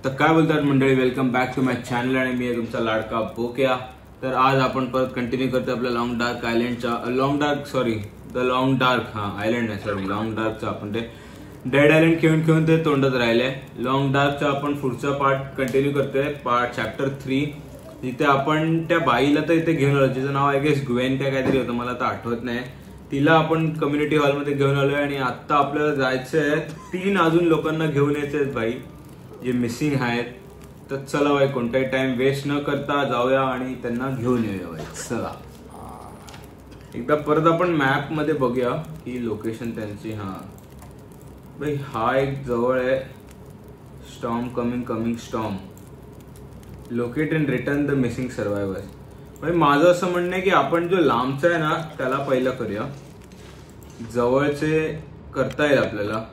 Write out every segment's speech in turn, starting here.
तर काय बोलतात मंडळी, welcome back to my channel आणि मी आहे तुमचा लाडका बोक्या। तर आज आपण परत कंटिन्यू करतो आपल्या लॉंग डार्क आयलंडचा लॉंग डार्क आयलंड नाही सॉरी लॉंग डार्कचा आपण ते डेड आयलंड खेळून ते तोंडात राहिले। लॉंग डार्कचा आपण पुढचा पार्ट कंटिन्यू करतोय, पार्ट चॅप्टर 3। जिथे आपण त्या बाईला तर इथे घेऊन आलो, जिचं नाव आय गेस ग्वेन काय काहीतरी होतं, मला तर आठवत नाही। तिला आपण कम्युनिटी हॉलमध्ये घेऊन आलोय आणि आता आपल्याला जायचंय 3 अजून लोकांना घेऊन यायचंय बाई जे मिसिंग आहेत। तर चला बाई, कोणताही टाइम वेस्ट न करता जाऊया आणि त्यांना घेऊन येऊया बाई। चला एकदा परत आपण मॅप मध्ये बघूया की लोकेशन त्यांची। भाई हा एक जवळ आहे, storm coming storm, locate and return the missing survivors. भाई माझं असं म्हणणं आहे की आपण जो लांबचा आहे ना त्याला पहिला करूया, जवळचे करता येईल आपल्याला,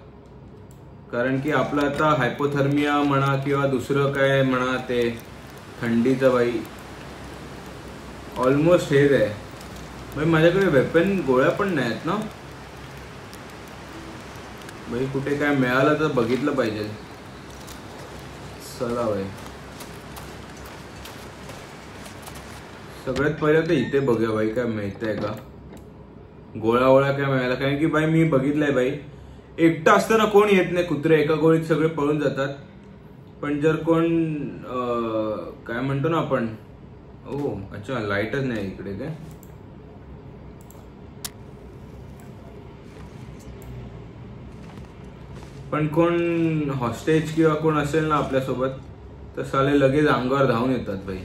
कारण की आपलं आता हायपोथर्मिया म्हणा किंवा दुसरं काय म्हणा ते थंडीचं बाई ऑलमोस्ट हेच आहे। भाई माझ्याकडे वेपन गोळ्या पण नाही आहेत ना भाई, कुठे काय मिळालं तर बघितलं पाहिजे। चला भाई सगळ्यात पहिले तर इथे बघूया भाई काय मिळतंय का, गोळ्या काय मिळाला, कारण की भाई मी बघितलंय भाई एकटा असताना कोण येत नाही, कुत्रे एका गोळीत सगळे पळून जातात। पण जर कोण काय म्हणतो ना आपण, ओ अच्छा लाईटच नाही इकडे काय, पण कोण हॉस्टेज किंवा कोण असेल ना आपल्यासोबत तर साले लगेच अंगावर धावून येतात भाई।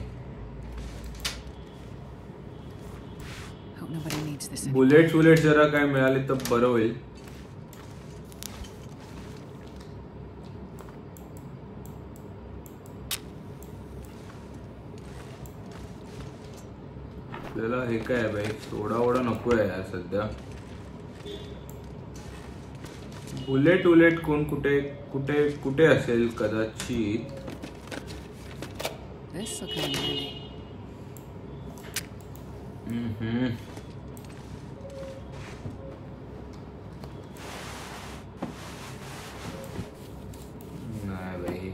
बुलेट जरा काय मिळाले तर बरं होईल। आपल्याला हे काय आहे भाई, सोडा नको आहे यार सध्या। बुलेट कोण कुठे कुठे कुठे असेल कदाचित। नाही भाई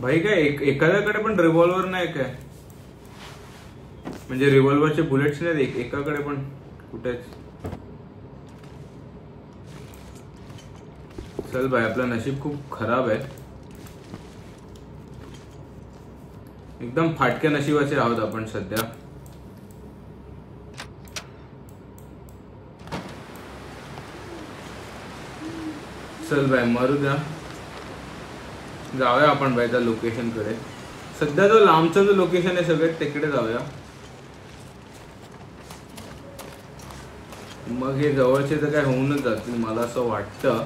भाई काय एखाद्याकडे पण रिव्हॉल्वर नाही काय, म्हणजे रिव्हॉल्वरचे बुलेट्स नाहीत एकाकडे पण कुठेच। चल भाई आपलं नशीब खूप खराब आहे, एकदम फाटक्या नशिबाचे आहोत आपण सध्या। चल भाई मरू द्या, जाऊया आपण भाई त्या लोकेशन कडे। सध्या जो लांबचा जो लोकेशन आहे सगळ्यात तिकडे जाऊया, मग हे जवळचे तर काय होऊनच जातील, मला असं वाटतं।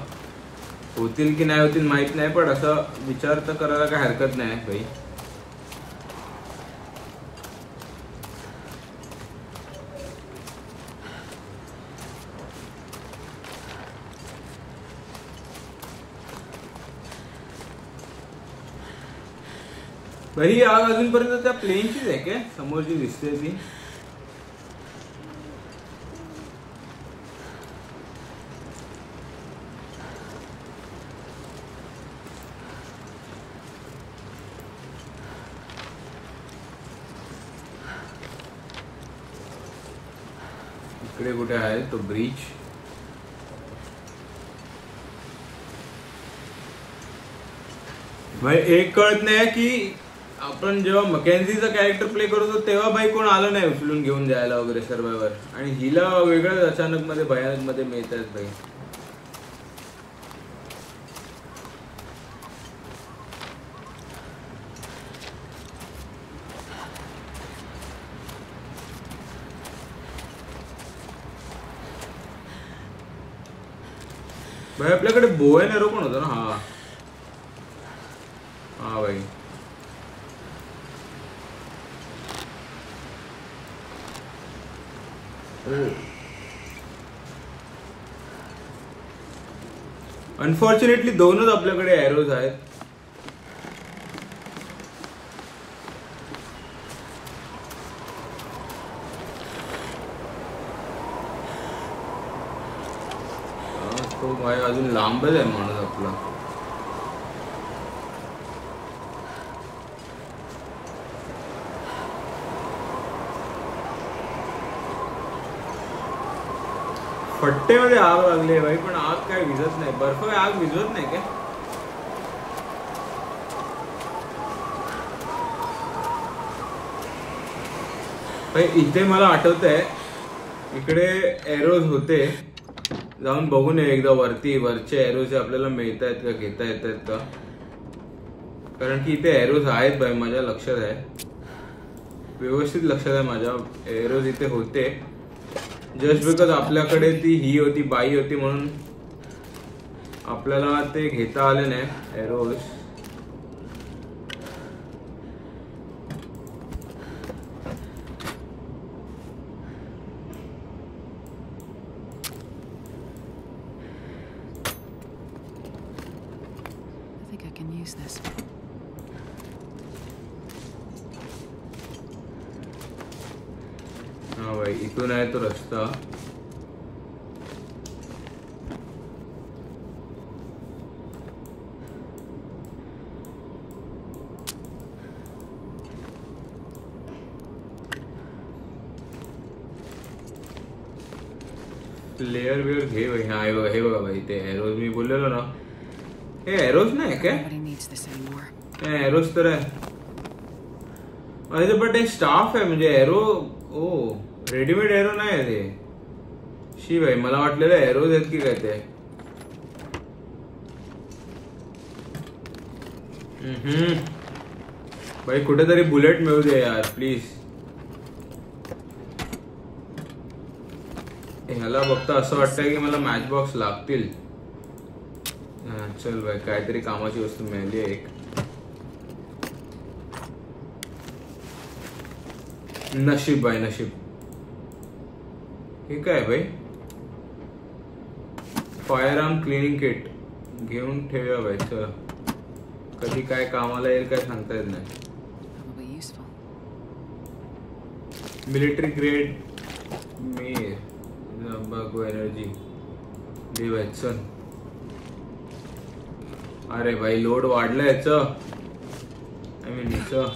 होतील की नाही होतील माहित नाही, पण असं विचार तर करायला काय हरकत नाही भाई। भाई आग अजूनपर्यंत त्या प्लेनचीच आहे काय समोर जी दिसते ती? इकडे कुठे आहे तो ब्रिज? भाई एक कळत नाही की आपण जेव्हा मॅकेन्झीचा कॅरेक्टर प्ले करतो तेव्हा भाई कोण आलं नाही उचलून घेऊन जायला वगैरे सर्वायवर, आणि हिला वेगळंच अचानक मध्ये भयानक मध्ये मिळतात भाई। भाई आपल्याकडे बो एंड एरो पण होता ना? हा भाई अनफॉर्च्युनेटली दोनच आपल्याकडे एरोज आहेत। हो भाई अजून लांबच आहे माणूस आपला. फट्टेमध्ये आग लागली आहे भाई, पण आग काय विझत नाही. बर्फ काय आग विझवत नाही काय? भाई इथे मला आठवतंय इकडे एरोज होते, जाऊन बघून ये एकदा वरचे एरोज आपल्याला मिळत आहेत का, घेता येत आहेत का, कारण की इथे एरोज आहेत भाई. माझ्या लक्षात आहे, व्यवस्थित लक्षात आहे माझ्या, एरोज इथे होते. जस्ट बिकॉज आपल्याकडे ती ही होती, बाई होती, म्हणून आपल्याला ते घेता आले नाही एरोज. हा भाई इथून आहे तो रस्ता. लेअर वेअर घे भाई. हा हे बघा भाई, ते एरोज मी बोललेलो ना, हे एरोज नाही काय? एरोज तर आहे. अरे बट हे स्टाफ आहे म्हणजे एरो. ओ रेडीमेड एरो नाही आहे ते. शी भाई मला वाटलेलं एरोज आहेत की काय ते. भाई कुठेतरी बुलेट मिळू दे यार प्लीज. ह्याला बघता असं वाटतंय की मला मॅच बॉक्स लागतील. चल भाई काहीतरी कामाची वस्तू मिळाली आहे एक. नशीब भाई नशीब. हे काय भाई, फायर आर्म क्लिनिंग किट घेऊन ठेवूया भाई. चल कधी काय कामाला येईल काय सांगता येत नाही. मिलिटरी ग्रेड मी बघू एनर्जी दे भाई. चल अरे भाई लोड वाढलं याचं. आय मीन याचं.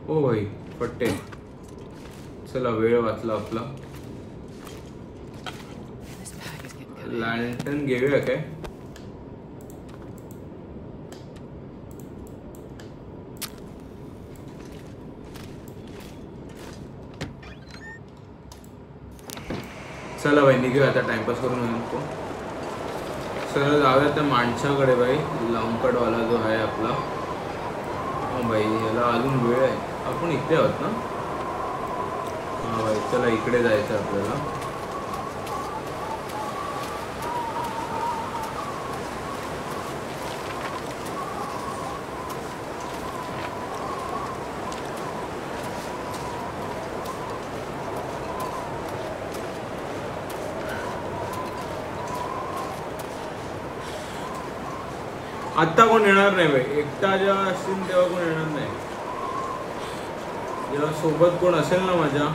ओ भाई पट्टे. चला वेळ वाचला आपला. लॅन्टन घेऊया काय? चला भाई निघूया आता, टाइमपास करून नको. चला जाऊया त्या माणसाकडे भाई, लॉंग कटवाला जो आहे आपला. हो भाई याला अजून वेळ आहे. आपण इथे आहोत ना? हा भाई चला इकडे जायचं आपल्याला. आत्ता कोण येणार नाही भाई. एकटा जेव्हा असतील तेव्हा कोण येणार नाही. जेव्हा सोबत कोण असेल ना माझ्या,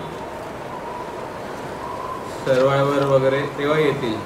सर्वायवर वगैरे, तेव्हा येतील.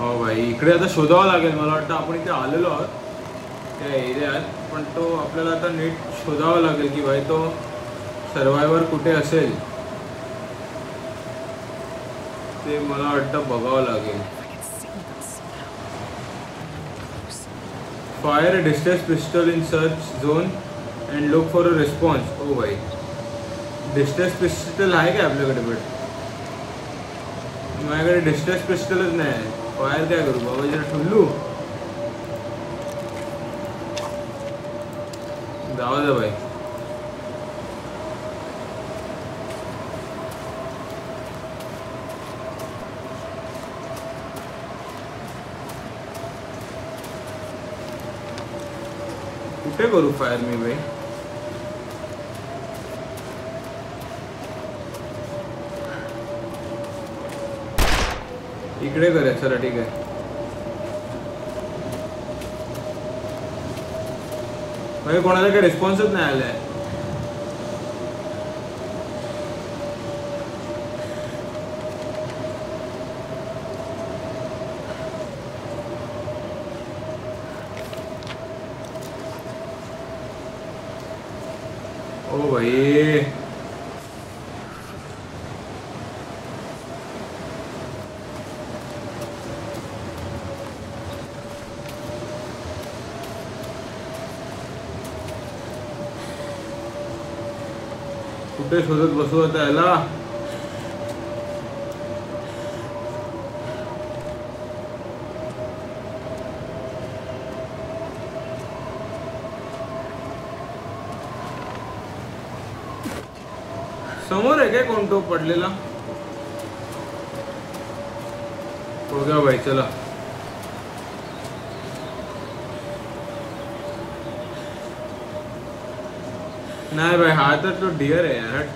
हो भाई, इकडे आता शोधावं लागेल. मला वाटतं आपण इथे आलेलो आहोत त्या एरियात, पण तो आपल्याला आता नीट शोधावं लागेल की भाई तो सर्वायवर कुठे असेल ते मला वाटतं बघावं लागेल. Fire distress pistol in search zone and look for a response. ओ भाई, डिस्ट्रेस पिस्टल आहे काय आपल्याकडे? बट माझ्याकडे डिस्ट्रेस पिस्टलच नाही. फायर काय करू बाबा, जरा ठुल्लू जाऊ दे भाई. कुठे करू फायर मी भाई? इकडे करूया, चला ठीक आहे. भाई कोणाचा काही रिस्पॉन्सच नाही आलाय. ओ भाई, कुठे शोधत बसू आता याला? समोर आहे काय कोण तो पडलेला? हो गया भाई, चला. नाही भाई, हा तर तो डिअर आहे यार.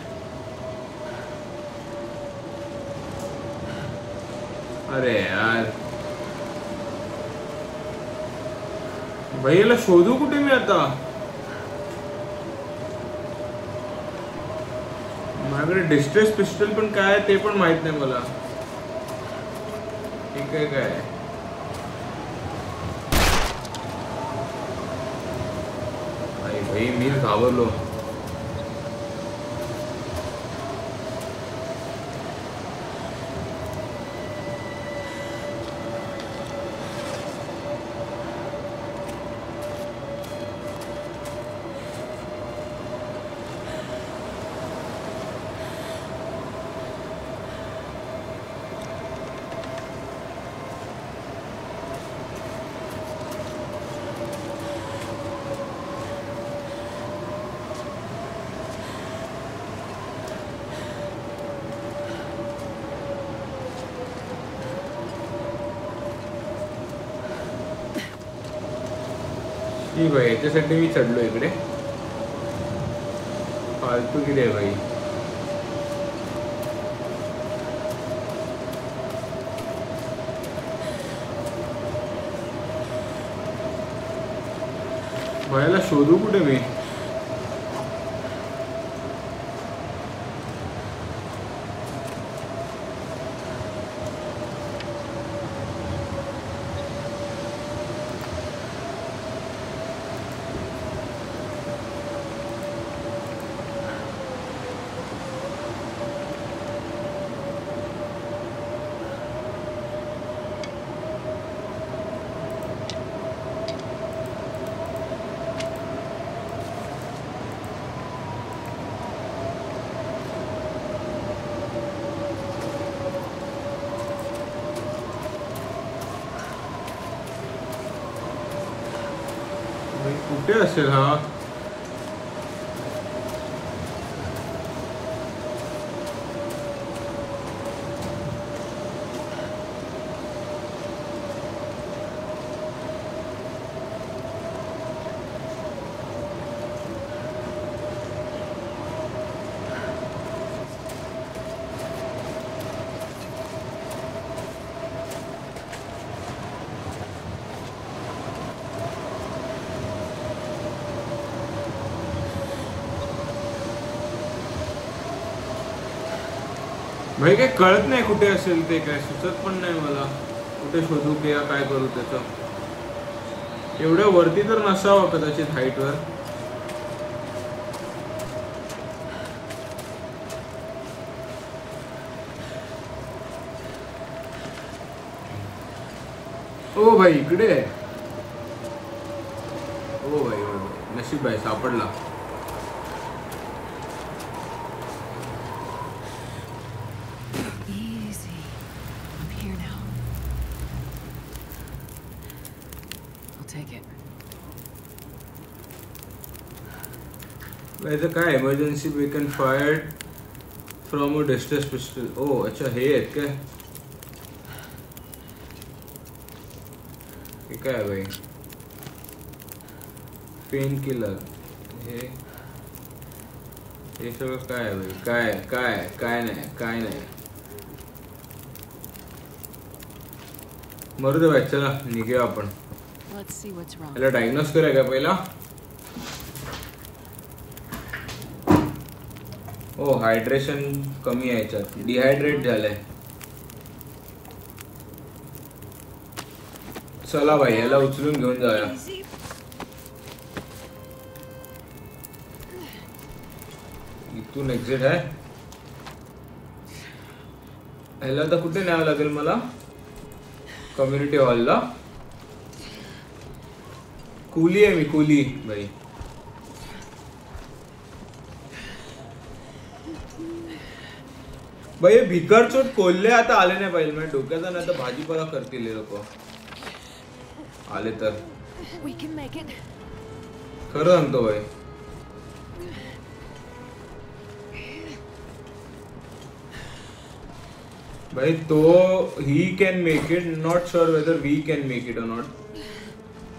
अरे यार भाई, याला शोधू कुठे मी आता? माझ्याकडे डिस्ट्रेस पिस्टल पण काय ते पण माहित नाही मला. ठीक आहे काय? भाई मी घाबरलो. ठीक भाई, याच्यासाठी मी चढलो इकडे. फालतू किती आहे भाई. भाईला शोधू कुठे मी? कुठे असेल हा? भाई काही कळत नाही कुठे असेल ते, काय सुचत पण नाही मला. कुठे शोधू की या काय करू त्याचं? एवढ्या वरती तर नसावं कदाचित हाईटवर. ओ भाई इकडे आहे. ओ भाई नशीब आहे सापडला. वैसे काय emergency beacon fired from a distress pistol. ओ अच्छा हे आहेत काय? हे काय भाई? Painkiller. हे सगळं काय आहे भाई? काय काय काय नाही काय नाही. मरू दे भाई, चला निघूया आपण. याला डायग्नोस करूया का पहिला? हो हायड्रेशन कमी आहे याच्यात, डिहायड्रेट झालंय. चला भाई याला उचलून घेऊन जाऊया. इथून एक्झिट आहे. ह्याला तर कुठे न्यावं लागेल मला? कम्युनिटी हॉलला. कुली आहे मी, कुली भाई. भाई भिकारचोट कोल्हे आता आले नाही पाहिजे. म्हणजे डोक्याचा नाही तर भाजीपाला करतील हे लोक. आले तर खरं सांगतो भाई. भाई तो he can make it, not sure whether we can make it or not.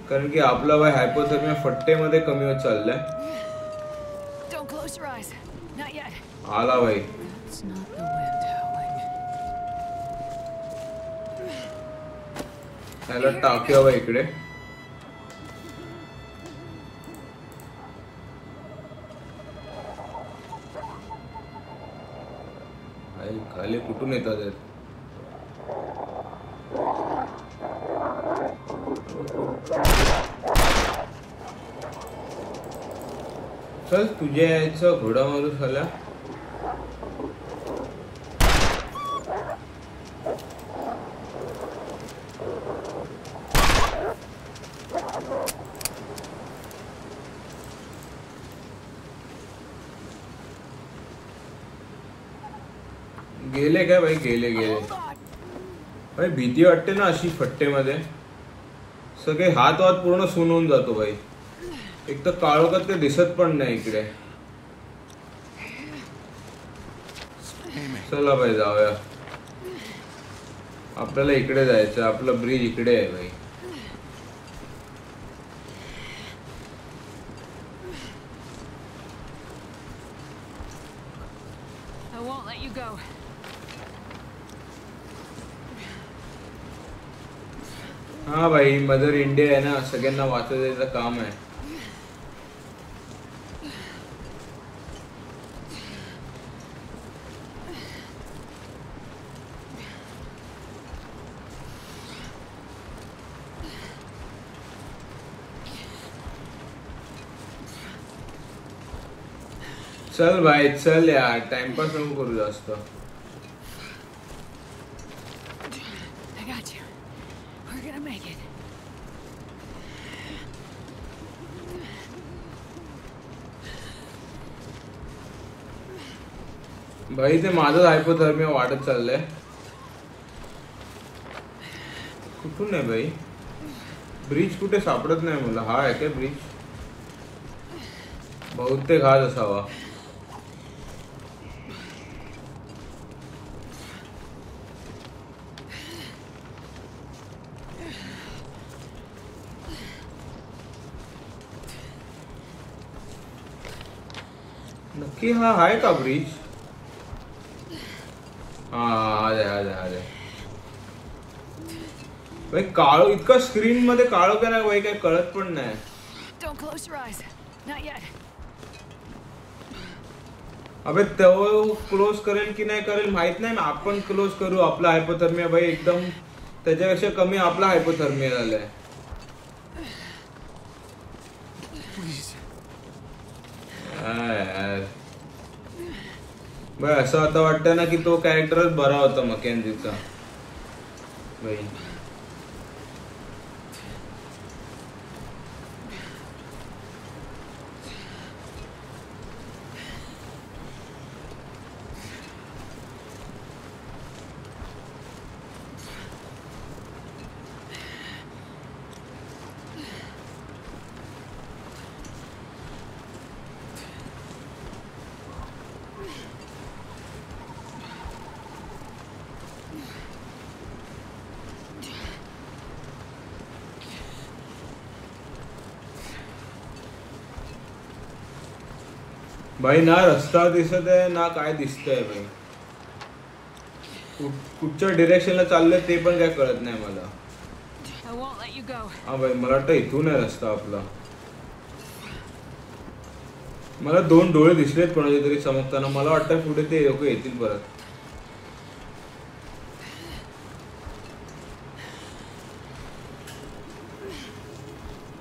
कारण की आपला भाई हायपोथर्मिया फट्टेमध्ये कमी होत चाललाय. आला भाई. त्याला टाकूया भाई इकडे. खाली कुठून येतात? चल तुझ्या यायचं घोडा मारून झाला. गेले काय भाई? गेले भाई. भीती वाटते ना अशी फट्टेमध्ये. सगळे हात वात पूर्ण सून होऊन जातो भाई. एक तर काळोखात ते दिसत पण नाही इकडे. चला भाई जाऊया. आपल्याला इकडे जायचं. आपलं ब्रिज इकडे आहे भाई. हा भाई मदर इंडिया आहे ना, सगळ्यांना वाचवायचं काम आहे. चल भाई चल यार, टाइमपास नको करू जास्त. भाई ते माझं हायपोथर्मिया वाढत चाललंय. कुठून आहे भाई? ब्रिज कुठे सापडत नाही मला. हा आहे काय ब्रिज? बहुतेक हाच असावा. नक्की हा आहे का ब्रिज? हा भाई काळो इतका स्क्रीन मध्ये काळो का नाही भाई? काय कळत पण नाही. अबे तो क्लोज करेल की नाही करेल माहित नाही. आपण क्लोज करू. आपला हायपोथर्मिया भाई एकदम त्याच्यापेक्षा कमी आपला हायपोथर्मिया झालाय. भाई असं आता वाटतं ना की तो कॅरेक्टरच बरा होता मॅकेन्झीचा भाई. भाई ना रस्ता दिसत आहे ना काय दिसतंय भाई. कुठच्या डिरेक्शनला चाललंय ते पण काय कळत नाही मला. हा भाई मला वाटतं इथून आहे रस्ता आपला. मला 2 डोळे दिसलेत कोणाचे तरी चमकताना. मला वाटतं पुढे ते लोक येतील परत.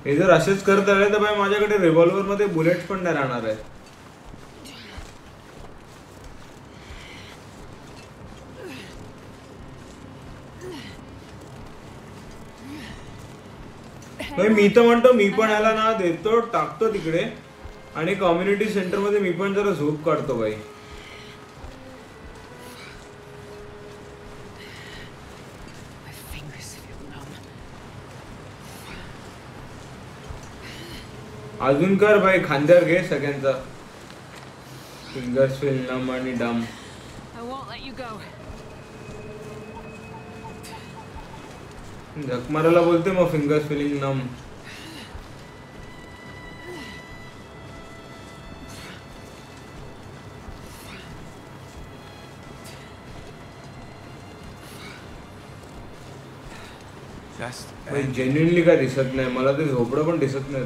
हे जर असेच करत आले तर भाई माझ्याकडे रिव्हॉल्वर मध्ये बुलेट्स पण नाही राहणार आहे. मी तर म्हणतो मी पण याला ना देतो टाकतो तिकडे आणि कम्युनिटी सेंटर मध्ये मी पण जरा झोप काढतो भाई. अजून कर भाई खांद्यावर घे सगळ्यांचा. फिंगर्स फील नम आणि डम. झक मारायला बोलते मग फिंगर्स फिलिंग नम. जेन्युइनली काय दिसत नाही मला. ते झोपडं पण दिसत नाही.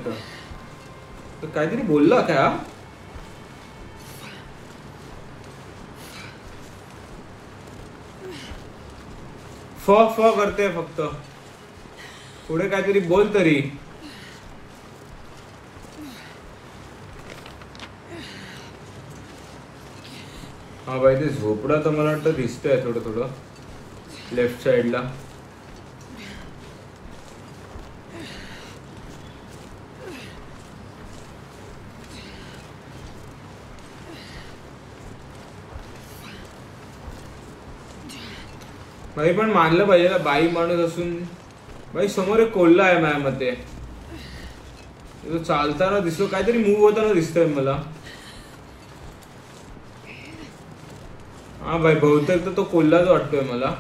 तर काहीतरी बोलला का. फ करते फक्त. पुढे काहीतरी बोल तरी. हा भाई ते झोपडा तर मला वाटतं दिसतंय थोडं थोडं लेफ्ट साइडला. भाई पण मानलं पाहिजे ना बाई माणूस असून. भाई समोर एक कोल्हा आहे माझ्या मते. तो चालताना दिसतो काहीतरी मूव होताना दिसतोय मला. हा भाई बहुतेक तर तो कोल्हाच वाटतोय मला.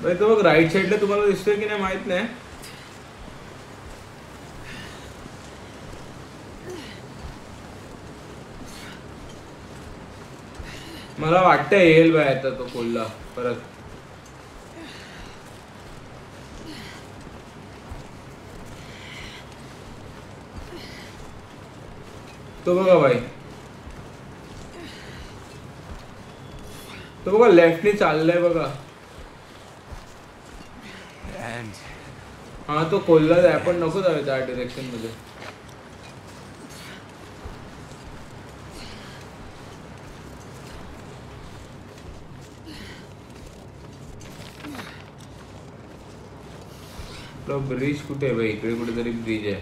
भाई तो बघ राईट साइडला तुम्हाला दिसतोय की नाही माहित नाही. मला वाटतंय येईल बाय आता तो कोल्हा परत. तो बघा भाई तो बघा लेफ्टनी चाललाय बघा. हा तो कोल्हा आहे पण नको जाऊ त्या डिरेक्शन मध्ये. ब्रिज कुठे आहे भाई. इकडे कुठेतरी ब्रिज आहे.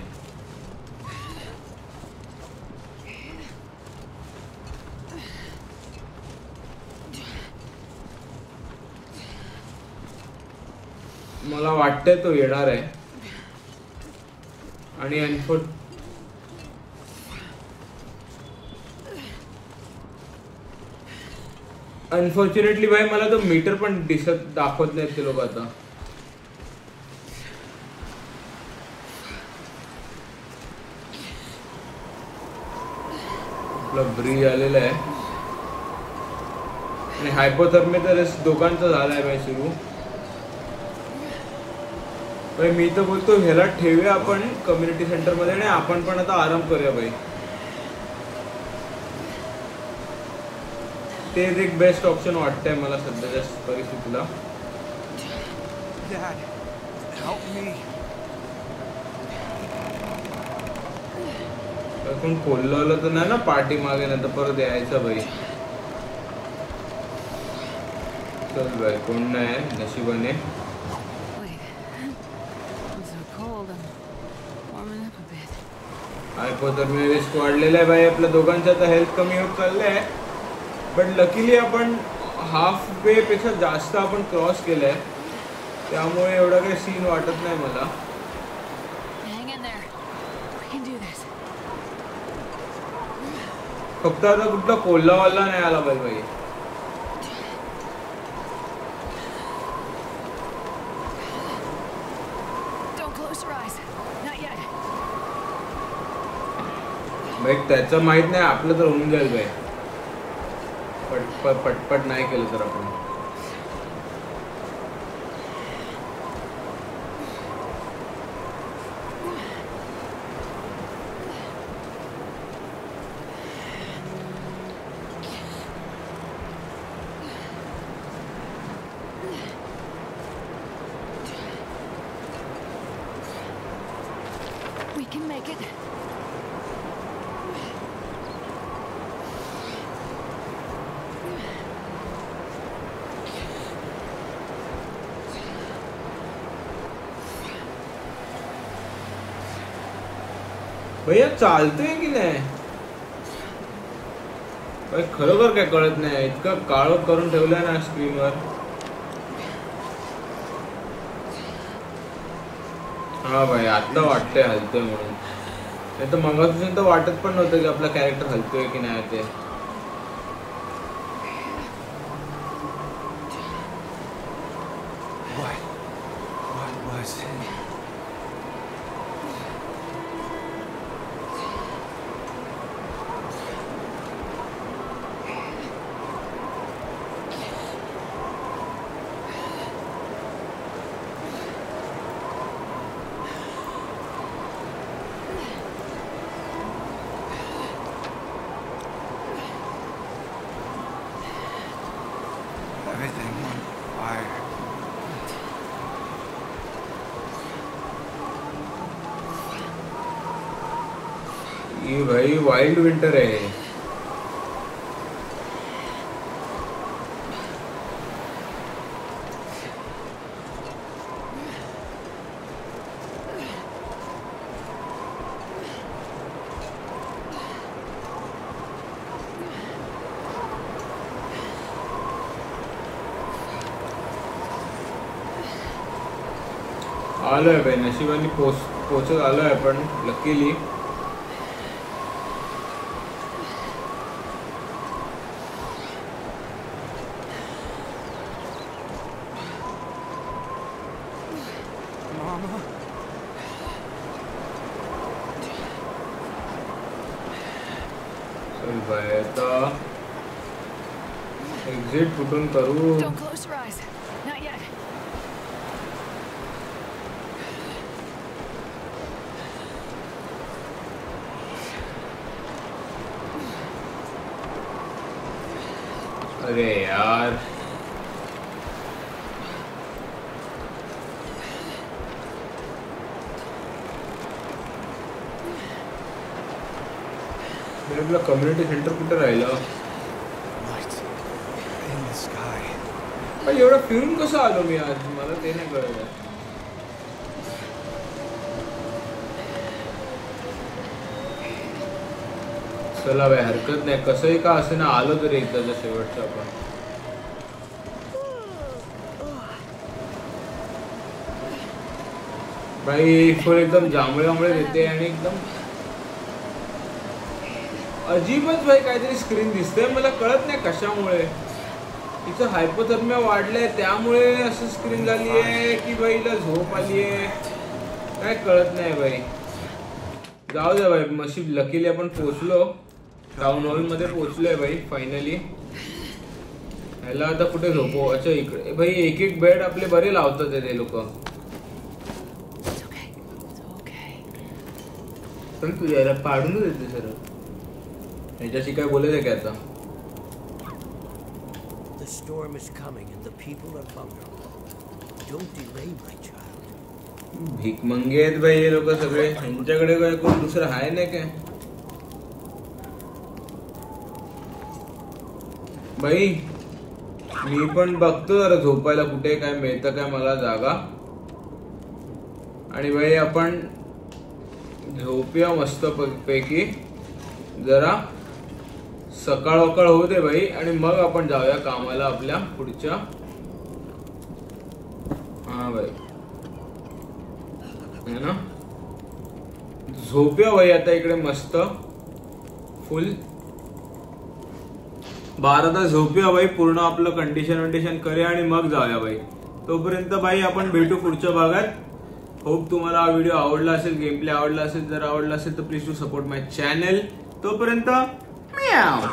मला वाटतंय तो येणार आहे. आणि अनफॉर्च्युनेटली भाई मला तो मीटर पण दाखवत नाहीत ते लोक आता. ब्रिज आलेला आहे आणि हायपोथर्मिया तर दोघांचा झालाय भाई सुरू. भाई मी तर बोलतो ह्याला ठेवूया आपण कम्युनिटी सेंटर मध्ये आणि आपण पण आता आराम करूया भाई. तेच एक बेस्ट ऑप्शन वाटतंय मला सध्याच्या परिस्थितीला. कोण खोललं तर नाही ना पाठी मागे, नाही तर परत यायचं भाई. चल भाई कोण नाही नशिबाने. हायपोथर्मिया रिस्क वाढलेला आहे भाई आपल्या दोघांचा. तर हेल्थ कमी होत चाललंय, बट लकीली आपण हाफ वे पेक्षा जास्त आपण क्रॉस केलंय, त्यामुळे एवढा काही सीन वाटत नाही मला. फक्त आता कुठला कोल्हावाला नाही आला पाहिजे भाई. भाई त्याचं माहित नाही, आपलं तर होऊन जाईल भाई. पटपट नाही केलं तर आपण. We can make it. भैया चालतंय की नाही भाई, खरोखर काय कळत नाही. इतकं काळोख करून ठेवलंय ना स्क्रीनवर. हा भाई आता वाटतंय हलतोय म्हणून, नाही तर मगापासून तर वाटत पण नव्हतं की आपला कॅरेक्टर हलतोय की नाही ते. ये भाई वाइल्ड विंटर है. आलोय भाई नशिबाने पोचत आलोय आपण लकीली. चल भाई आता एक्झिट कुठून करू. अरे यार आपलं कम्युनिटी सेंटर कुठे राहिलं. एवढं फिरून कसं आलो मी आज, मला ते नाही कळलं. चला बाई हरकत नाही, कसंही का असे ना आलो तरी एकदाचा शेवटचा आपण. भाई फुल एकदम जांभळे देते आणि एकदम अजीबच भाई काहीतरी स्क्रीन दिसतंय, मला कळत नाही कशामुळे. तिचं हायपोथर्मिया वाढलंय त्यामुळे असं स्क्रीन झाली आहे की भाई हिला झोप आली आहे, काय कळत नाही भाई. जाऊ द्या भाई, नशीब लकीली आपण पोहोचलो, टाउन हॉल मध्ये पोहोचलोय भाई फायनली. ह्याला आता कुठे झोपो. अच्छा इकडे भाई एक एक बेड आपले बरे लावतात ते लोक. पण तू याला पाडून देते सर. ह्याच्याशी काय बोलायचं काय आता? The storm is coming and the people are vulnerable. Don't delay, my child. भिकमंगे आहेत भाई हे लोक सगळे. यांच्याकडे काय कोण दुसरं आहे नाही काय भाई? मी पण बघतो जरा झोपायला कुठे काय मिळतं काय मला जागा. आणि भाई आपण झोपूया मस्त पैकी. जरा सकाळ वकाळ होऊ दे भाई आणि मग आपण जाऊया कामाला आपल्या पुढच्या. हा भाई है ना, झोपूया भाई आता इकडे मस्त फुल 12 तास झोपूया भाई. पूर्ण आपलं कंडिशन करूया आणि मग जाऊया भाई. तोपर्यंत भाई आपण भेटू पुढच्या भागात. होप तुम्हाला हा व्हिडिओ आवडला असेल, गेम प्ले आवडला असेल. जर आवडला असेल तर please to support my channel. तोपर्यंत म्याव.